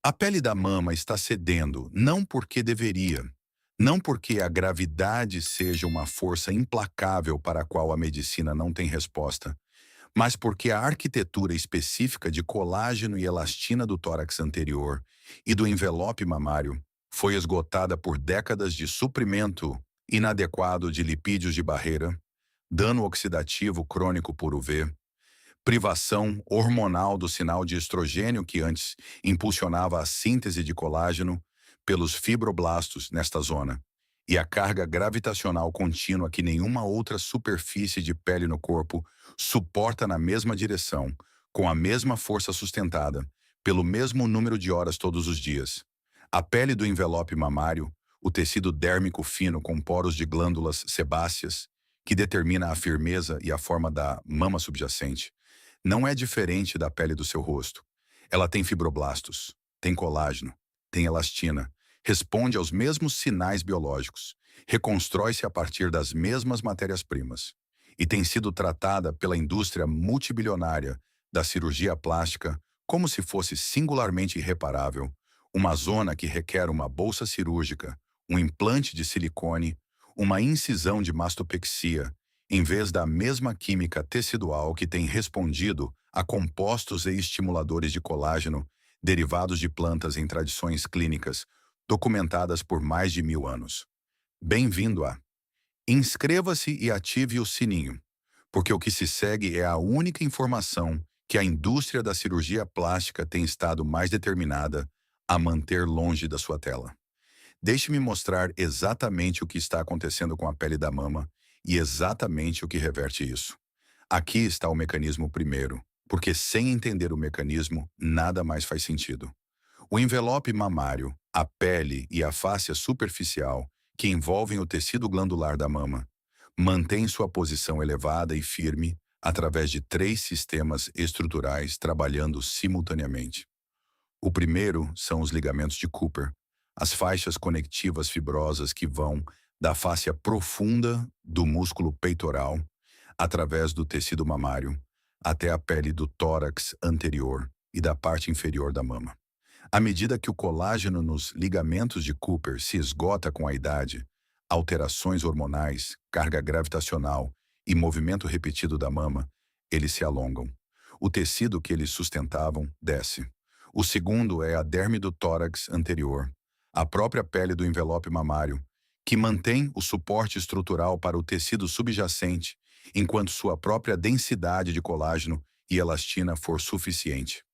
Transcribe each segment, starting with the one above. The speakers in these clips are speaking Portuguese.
A pele da mama está cedendo, não porque deveria, não porque a gravidade seja uma força implacável para a qual a medicina não tem resposta, mas porque a arquitetura específica de colágeno e elastina do tórax anterior e do envelope mamário foi esgotada por décadas de suprimento inadequado de lipídios de barreira, dano oxidativo crônico por UV, privação hormonal do sinal de estrogênio que antes impulsionava a síntese de colágeno pelos fibroblastos nesta zona, e a carga gravitacional contínua que nenhuma outra superfície de pele no corpo suporta na mesma direção, com a mesma força sustentada, pelo mesmo número de horas todos os dias. A pele do envelope mamário, o tecido dérmico fino com poros de glândulas sebáceas, que determina a firmeza e a forma da mama subjacente, não é diferente da pele do seu rosto. Ela tem fibroblastos, tem colágeno, tem elastina, responde aos mesmos sinais biológicos, reconstrói-se a partir das mesmas matérias-primas e tem sido tratada pela indústria multibilionária da cirurgia plástica como se fosse singularmente irreparável, uma zona que requer uma bolsa cirúrgica, um implante de silicone, uma incisão de mastopexia, em vez da mesma química tecidual que tem respondido a compostos e estimuladores de colágeno derivados de plantas em tradições clínicas documentadas por mais de 1000 anos. Bem-vindo a Inscreva-se e ative o sininho, porque o que se segue é a única informação que a indústria da cirurgia plástica tem estado mais determinada a manter longe da sua tela. Deixe-me mostrar exatamente o que está acontecendo com a pele da mama e exatamente o que reverte isso. Aqui está o mecanismo primeiro, porque sem entender o mecanismo, nada mais faz sentido. O envelope mamário, a pele e a fáscia superficial, que envolvem o tecido glandular da mama, mantém sua posição elevada e firme através de 3 sistemas estruturais trabalhando simultaneamente. O primeiro são os ligamentos de Cooper, as faixas conectivas fibrosas que vão da fáscia profunda do músculo peitoral, através do tecido mamário, até a pele do tórax anterior e da parte inferior da mama. À medida que o colágeno nos ligamentos de Cooper se esgota com a idade, alterações hormonais, carga gravitacional e movimento repetido da mama, eles se alongam. O tecido que eles sustentavam desce. O segundo é a derme do tórax anterior, a própria pele do envelope mamário, que mantém o suporte estrutural para o tecido subjacente, enquanto sua própria densidade de colágeno e elastina for suficiente.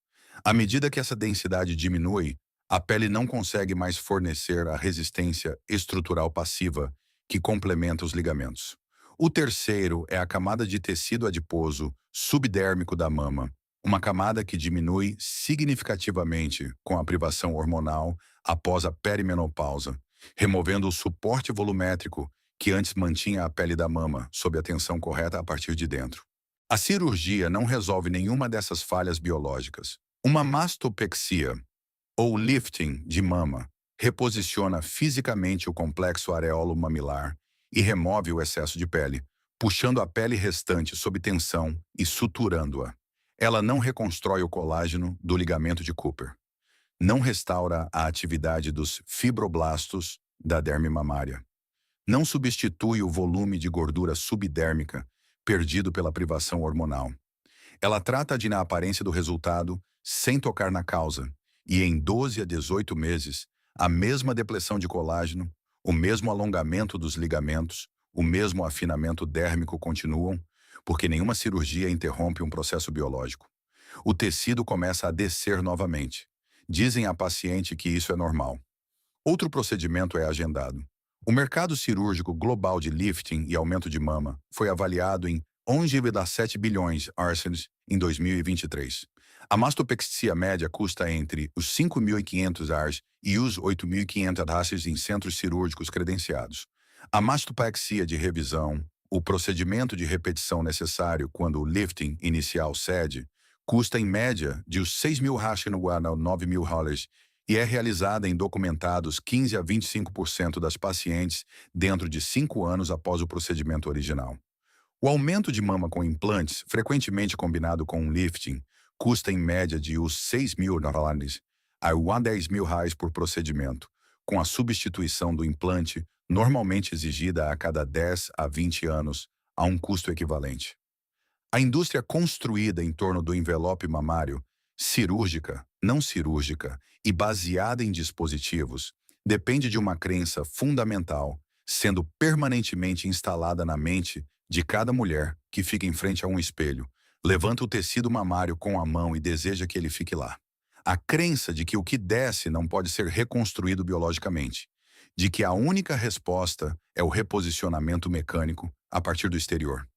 À medida que essa densidade diminui, a pele não consegue mais fornecer a resistência estrutural passiva que complementa os ligamentos. O terceiro é a camada de tecido adiposo subdérmico da mama, uma camada que diminui significativamente com a privação hormonal após a perimenopausa, removendo o suporte volumétrico que antes mantinha a pele da mama sob a tensão correta a partir de dentro. A cirurgia não resolve nenhuma dessas falhas biológicas. Uma mastopexia, ou lifting de mama, reposiciona fisicamente o complexo areolo mamilar e remove o excesso de pele, puxando a pele restante sob tensão e suturando-a. Ela não reconstrói o colágeno do ligamento de Cooper. Não restaura a atividade dos fibroblastos da derme mamária. Não substitui o volume de gordura subdérmica perdido pela privação hormonal. Ela trata de na aparência do resultado sem tocar na causa, e em 12 a 18 meses, a mesma depressão de colágeno, o mesmo alongamento dos ligamentos, o mesmo afinamento dérmico continuam, porque nenhuma cirurgia interrompe um processo biológico. O tecido começa a descer novamente. Dizem à paciente que isso é normal. Outro procedimento é agendado. O mercado cirúrgico global de lifting e aumento de mama foi avaliado em 11,7 bilhões ARS em 2023. A mastopexia média custa entre os 5.500 ARS e os 8.500 ARS em centros cirúrgicos credenciados. A mastopexia de revisão, o procedimento de repetição necessário quando o lifting inicial cede, custa em média de os 6.000 ARS a 9.000 ARS e é realizada em documentados 15 a 25% das pacientes dentro de 5 anos após o procedimento original. O aumento de mama com implantes, frequentemente combinado com um lifting, custa em média de os 6.000 ARS a R$ 10.000 por procedimento, com a substituição do implante, normalmente exigida a cada 10 a 20 anos, a um custo equivalente. A indústria construída em torno do envelope mamário, cirúrgica, não cirúrgica e baseada em dispositivos, depende de uma crença fundamental, sendo permanentemente instalada na mente de cada mulher que fica em frente a um espelho, levanta o tecido mamário com a mão e deseja que ele fique lá. A crença de que o que desce não pode ser reconstruído biologicamente, de que a única resposta é o reposicionamento mecânico a partir do exterior.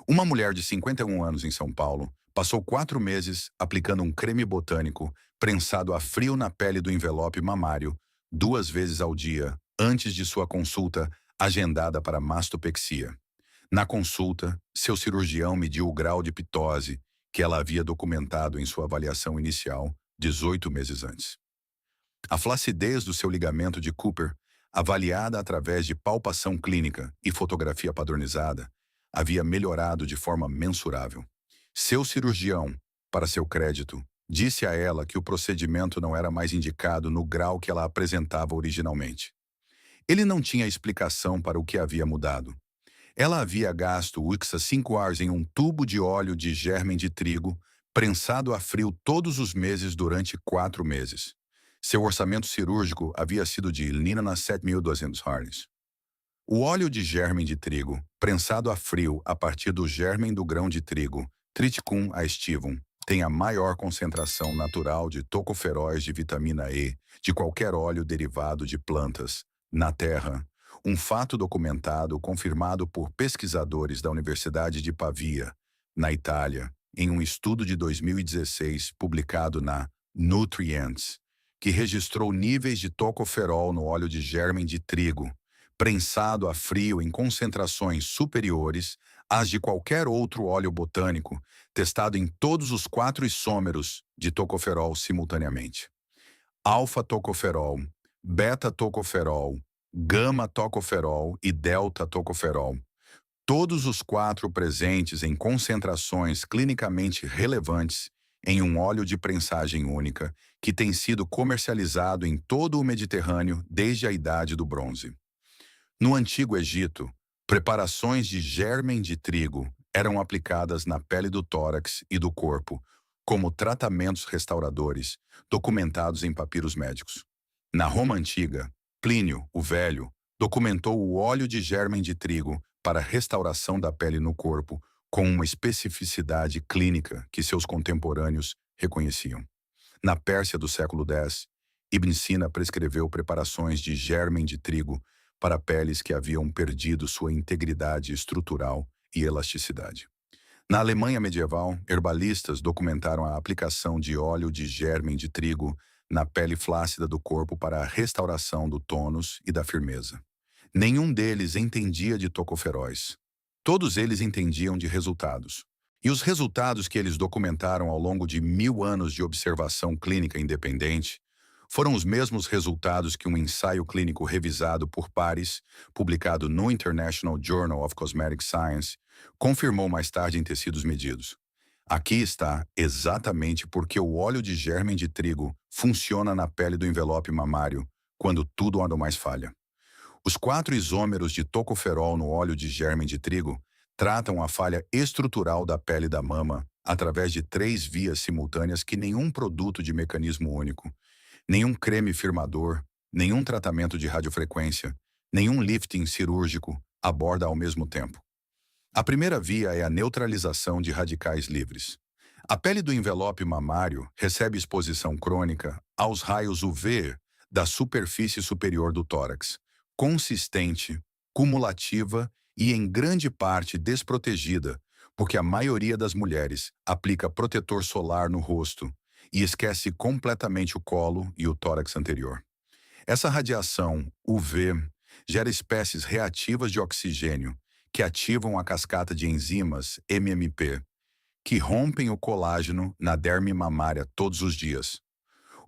Uma mulher de 51 anos em São Paulo passou 4 meses aplicando um creme botânico prensado a frio na pele do envelope mamário 2 vezes ao dia, antes de sua consulta agendada para mastopexia. Na consulta, seu cirurgião mediu o grau de pitose que ela havia documentado em sua avaliação inicial 18 meses antes. A flacidez do seu ligamento de Cooper, avaliada através de palpação clínica e fotografia padronizada, havia melhorado de forma mensurável. Seu cirurgião, para seu crédito, disse a ela que o procedimento não era mais indicado no grau que ela apresentava originalmente. Ele não tinha explicação para o que havia mudado. Ela havia gasto Uxa 5 horas em um tubo de óleo de gérmen de trigo, prensado a frio todos os meses durante 4 meses. Seu orçamento cirúrgico havia sido de Lina 7.200 harnes. O óleo de gérmen de trigo, prensado a frio a partir do gérmen do grão de trigo, Triticum aestivum, tem a maior concentração natural de tocoferóis de vitamina E de qualquer óleo derivado de plantas na Terra. Um fato documentado confirmado por pesquisadores da Universidade de Pavia, na Itália, em um estudo de 2016 publicado na Nutrients, que registrou níveis de tocoferol no óleo de gérmen de trigo, prensado a frio em concentrações superiores às de qualquer outro óleo botânico, testado em todos os 4 isômeros de tocoferol simultaneamente. Alfa-tocoferol, beta-tocoferol, gama-tocoferol e delta-tocoferol. Todos os 4 presentes em concentrações clinicamente relevantes em um óleo de prensagem única que tem sido comercializado em todo o Mediterrâneo desde a Idade do Bronze. No Antigo Egito, preparações de gérmen de trigo eram aplicadas na pele do tórax e do corpo, como tratamentos restauradores, documentados em papiros médicos. Na Roma Antiga, Plínio, o Velho, documentou o óleo de gérmen de trigo para restauração da pele no corpo, com uma especificidade clínica que seus contemporâneos reconheciam. Na Pérsia do século X, Ibn Sina prescreveu preparações de gérmen de trigo para peles que haviam perdido sua integridade estrutural e elasticidade. Na Alemanha medieval, herbalistas documentaram a aplicação de óleo de gérmen de trigo na pele flácida do corpo para a restauração do tônus e da firmeza. Nenhum deles entendia de tocoferóis. Todos eles entendiam de resultados. E os resultados que eles documentaram ao longo de 1000 anos de observação clínica independente foram os mesmos resultados que um ensaio clínico revisado por pares, publicado no International Journal of Cosmetic Science, confirmou mais tarde em tecidos medidos. Aqui está exatamente porque o óleo de gérmen de trigo funciona na pele do envelope mamário, quando tudo anda mais falha. Os 4 isômeros de tocoferol no óleo de gérmen de trigo tratam a falha estrutural da pele da mama através de 3 vias simultâneas que nenhum produto de mecanismo único, nenhum creme firmador, nenhum tratamento de radiofrequência, nenhum lifting cirúrgico aborda ao mesmo tempo. A primeira via é a neutralização de radicais livres. A pele do envelope mamário recebe exposição crônica aos raios UV da superfície superior do tórax, consistente, cumulativa e em grande parte desprotegida, porque a maioria das mulheres aplica protetor solar no rosto e esquece completamente o colo e o tórax anterior. Essa radiação UV gera espécies reativas de oxigênio que ativam a cascata de enzimas MMP, que rompem o colágeno na derme mamária todos os dias.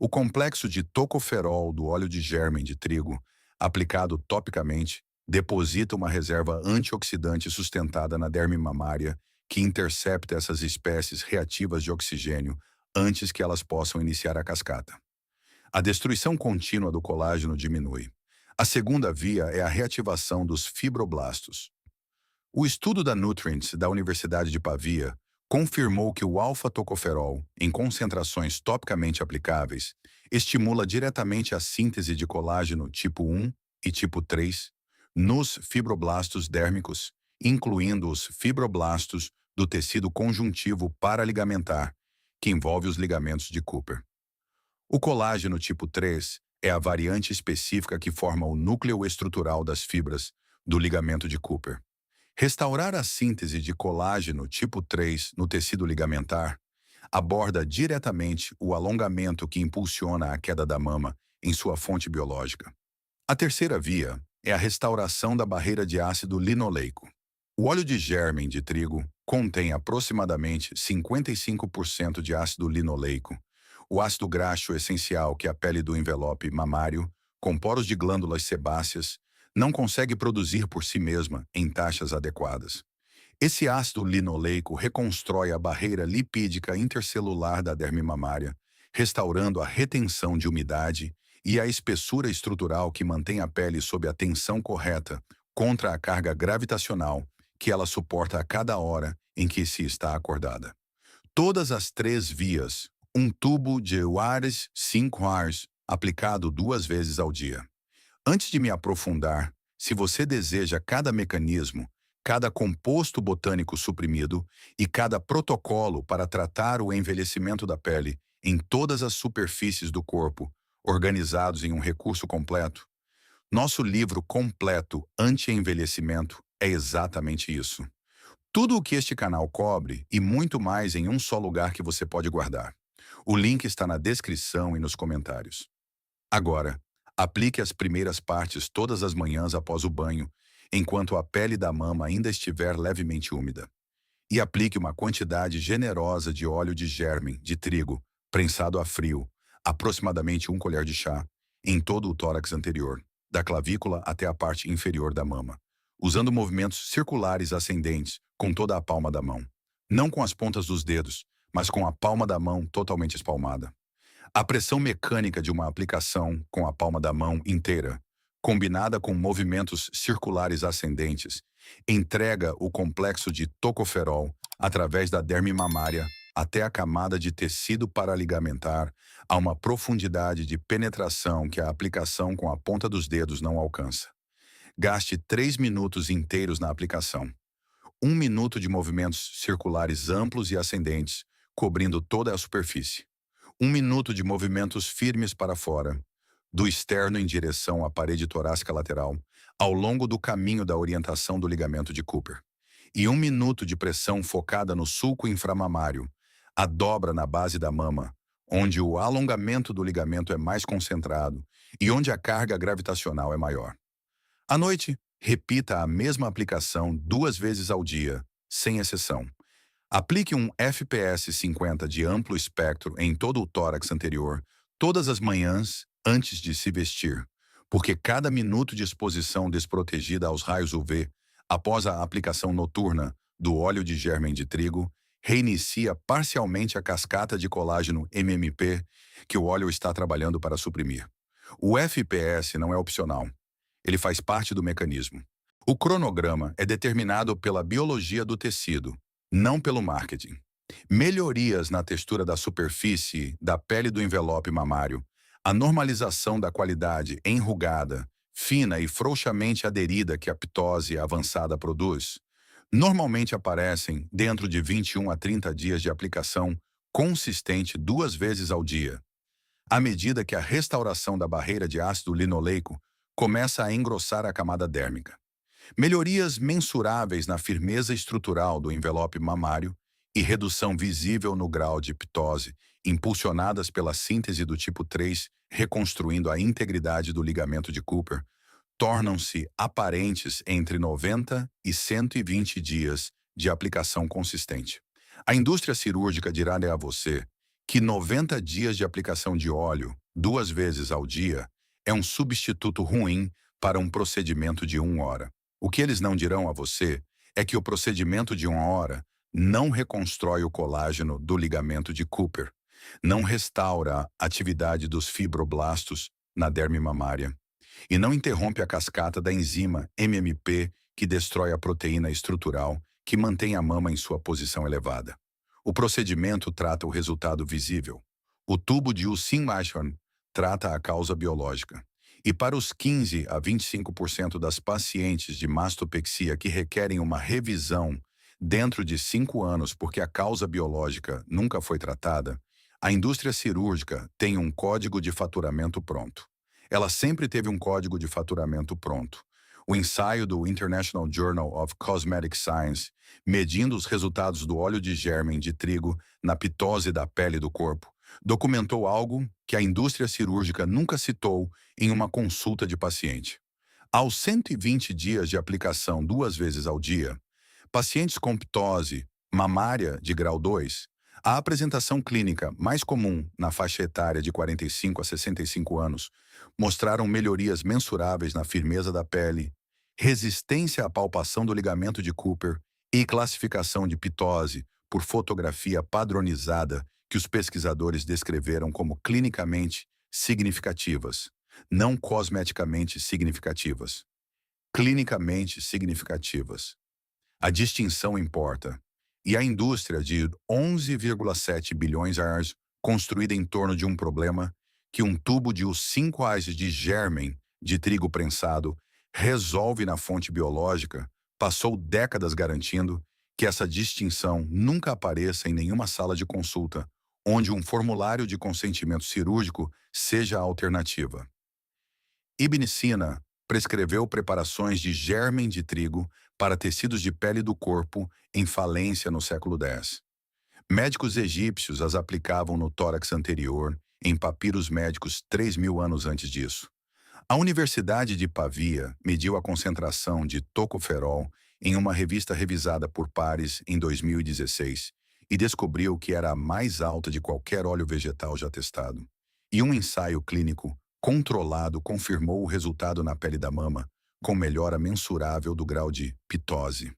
O complexo de tocoferol do óleo de gérmen de trigo, aplicado topicamente, deposita uma reserva antioxidante sustentada na derme mamária que intercepta essas espécies reativas de oxigênio antes que elas possam iniciar a cascata. A destruição contínua do colágeno diminui. A segunda via é a reativação dos fibroblastos. O estudo da Nutrients da Universidade de Pavia confirmou que o alfa-tocoferol, em concentrações topicamente aplicáveis, estimula diretamente a síntese de colágeno tipo 1 e tipo 3 nos fibroblastos dérmicos, incluindo os fibroblastos do tecido conjuntivo paraligamentar, que envolve os ligamentos de Cooper. O colágeno tipo 3 é a variante específica que forma o núcleo estrutural das fibras do ligamento de Cooper. Restaurar a síntese de colágeno tipo 3 no tecido ligamentar aborda diretamente o alongamento que impulsiona a queda da mama em sua fonte biológica. A terceira via é a restauração da barreira de ácido linoleico. O óleo de gérmen de trigo contém aproximadamente 55% de ácido linoleico, o ácido graxo essencial que a pele do envelope mamário, com poros de glândulas sebáceas, não consegue produzir por si mesma em taxas adequadas. Esse ácido linoleico reconstrói a barreira lipídica intercelular da derme mamária, restaurando a retenção de umidade e a espessura estrutural que mantém a pele sob a tensão correta contra a carga gravitacional que ela suporta a cada hora em que se está acordada. Todas as três vias, um tubo de Wares 5 hours, aplicado 2 vezes ao dia. Antes de me aprofundar, se você deseja cada mecanismo, cada composto botânico suprimido e cada protocolo para tratar o envelhecimento da pele em todas as superfícies do corpo, organizados em um recurso completo, nosso livro completo Anti-Envelhecimento é exatamente isso. Tudo o que este canal cobre e muito mais em um só lugar que você pode guardar. O link está na descrição e nos comentários. Agora, aplique as primeiras partes todas as manhãs após o banho, enquanto a pele da mama ainda estiver levemente úmida. E aplique uma quantidade generosa de óleo de gérmen de trigo, prensado a frio, aproximadamente 1 colher de chá, em todo o tórax anterior, da clavícula até a parte inferior da mama, usando movimentos circulares ascendentes com toda a palma da mão. Não com as pontas dos dedos, mas com a palma da mão totalmente espalmada. A pressão mecânica de uma aplicação com a palma da mão inteira, combinada com movimentos circulares ascendentes, entrega o complexo de tocoferol através da derme mamária até a camada de tecido paraligamentar a uma profundidade de penetração que a aplicação com a ponta dos dedos não alcança. Gaste 3 minutos inteiros na aplicação. 1 minuto de movimentos circulares amplos e ascendentes, cobrindo toda a superfície. 1 minuto de movimentos firmes para fora, do externo em direção à parede torácica lateral, ao longo do caminho da orientação do ligamento de Cooper. E 1 minuto de pressão focada no sulco inframamário, a dobra na base da mama, onde o alongamento do ligamento é mais concentrado e onde a carga gravitacional é maior. À noite, repita a mesma aplicação 2 vezes ao dia, sem exceção. Aplique um FPS 50 de amplo espectro em todo o tórax anterior, todas as manhãs, antes de se vestir, porque cada minuto de exposição desprotegida aos raios UV, após a aplicação noturna do óleo de gérmen de trigo, reinicia parcialmente a cascata de colágeno MMP que o óleo está trabalhando para suprimir. O FPS não é opcional. Ele faz parte do mecanismo. O cronograma é determinado pela biologia do tecido, não pelo marketing. Melhorias na textura da superfície da pele do envelope mamário, a normalização da qualidade enrugada, fina e frouxamente aderida que a ptose avançada produz, normalmente aparecem dentro de 21 a 30 dias de aplicação consistente 2 vezes ao dia, à medida que a restauração da barreira de ácido linoleico começa a engrossar a camada dérmica. Melhorias mensuráveis na firmeza estrutural do envelope mamário e redução visível no grau de ptose, impulsionadas pela síntese do tipo 3, reconstruindo a integridade do ligamento de Cooper, tornam-se aparentes entre 90 e 120 dias de aplicação consistente. A indústria cirúrgica dirá a você que 90 dias de aplicação de óleo, 2 vezes ao dia, é um substituto ruim para um procedimento de 1 hora. O que eles não dirão a você é que o procedimento de 1 hora não reconstrói o colágeno do ligamento de Cooper, não restaura a atividade dos fibroblastos na derme mamária e não interrompe a cascata da enzima MMP que destrói a proteína estrutural que mantém a mama em sua posição elevada. O procedimento trata o resultado visível. O tubo de Using-Marshall trata a causa biológica. E para os 15 a 25% das pacientes de mastopexia que requerem uma revisão dentro de 5 anos porque a causa biológica nunca foi tratada, a indústria cirúrgica tem um código de faturamento pronto. Ela sempre teve um código de faturamento pronto. O ensaio do International Journal of Cosmetic Science, medindo os resultados do óleo de gérmen de trigo na pitose da pele do corpo, documentou algo que a indústria cirúrgica nunca citou em uma consulta de paciente. Aos 120 dias de aplicação 2 vezes ao dia, pacientes com ptose mamária de grau 2, a apresentação clínica mais comum na faixa etária de 45 a 65 anos, mostraram melhorias mensuráveis na firmeza da pele, resistência à palpação do ligamento de Cooper e classificação de pitose por fotografia padronizada que os pesquisadores descreveram como clinicamente significativas, não cosmeticamente significativas. Clinicamente significativas. A distinção importa. E a indústria de 11,7 bilhões de reais construída em torno de um problema que um tubo de os 5 reais de germen de trigo prensado resolve na fonte biológica, passou décadas garantindo que essa distinção nunca apareça em nenhuma sala de consulta, onde um formulário de consentimento cirúrgico seja a alternativa. Ibn Sina prescreveu preparações de germen de trigo para tecidos de pele do corpo em falência no século X. Médicos egípcios as aplicavam no tórax anterior, em papiros médicos 3.000 anos antes disso. A Universidade de Pavia mediu a concentração de tocoferol em uma revista revisada por pares em 2016 e descobriu que era a mais alta de qualquer óleo vegetal já testado. E um ensaio clínico controlado confirmou o resultado na pele da mama, com melhora mensurável do grau de pitose.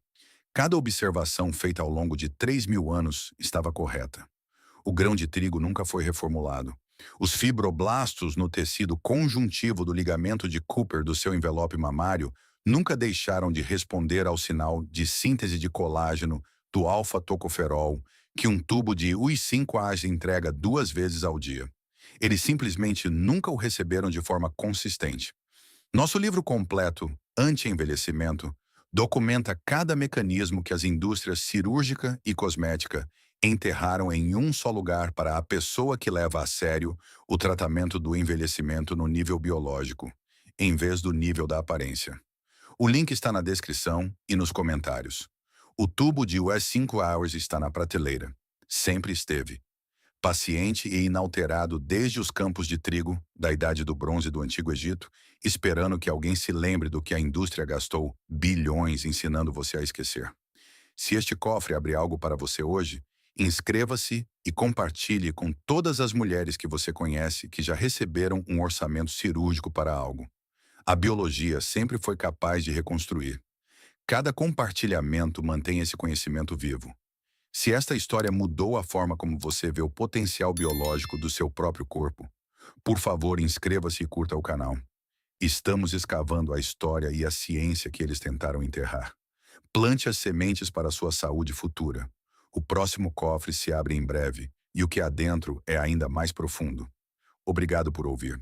Cada observação feita ao longo de 3.000 anos estava correta. O grão de trigo nunca foi reformulado. Os fibroblastos no tecido conjuntivo do ligamento de Cooper do seu envelope mamário nunca deixaram de responder ao sinal de síntese de colágeno do alfa-tocoferol que um tubo de UI5-AS entrega 2 vezes ao dia. Eles simplesmente nunca o receberam de forma consistente. Nosso livro completo, Anti-Envelhecimento, documenta cada mecanismo que as indústrias cirúrgica e cosmética enterraram em um só lugar para a pessoa que leva a sério o tratamento do envelhecimento no nível biológico, em vez do nível da aparência. O link está na descrição e nos comentários. O tubo de US 5 Hours está na prateleira. Sempre esteve. Paciente e inalterado desde os campos de trigo, da Idade do Bronze do Antigo Egito, esperando que alguém se lembre do que a indústria gastou bilhões ensinando você a esquecer. Se este cofre abrir algo para você hoje, inscreva-se e compartilhe com todas as mulheres que você conhece que já receberam um orçamento cirúrgico para algo. A biologia sempre foi capaz de reconstruir. Cada compartilhamento mantém esse conhecimento vivo. Se esta história mudou a forma como você vê o potencial biológico do seu próprio corpo, por favor, inscreva-se e curta o canal. Estamos escavando a história e a ciência que eles tentaram enterrar. Plante as sementes para a sua saúde futura. O próximo cofre se abre em breve e o que há dentro é ainda mais profundo. Obrigado por ouvir.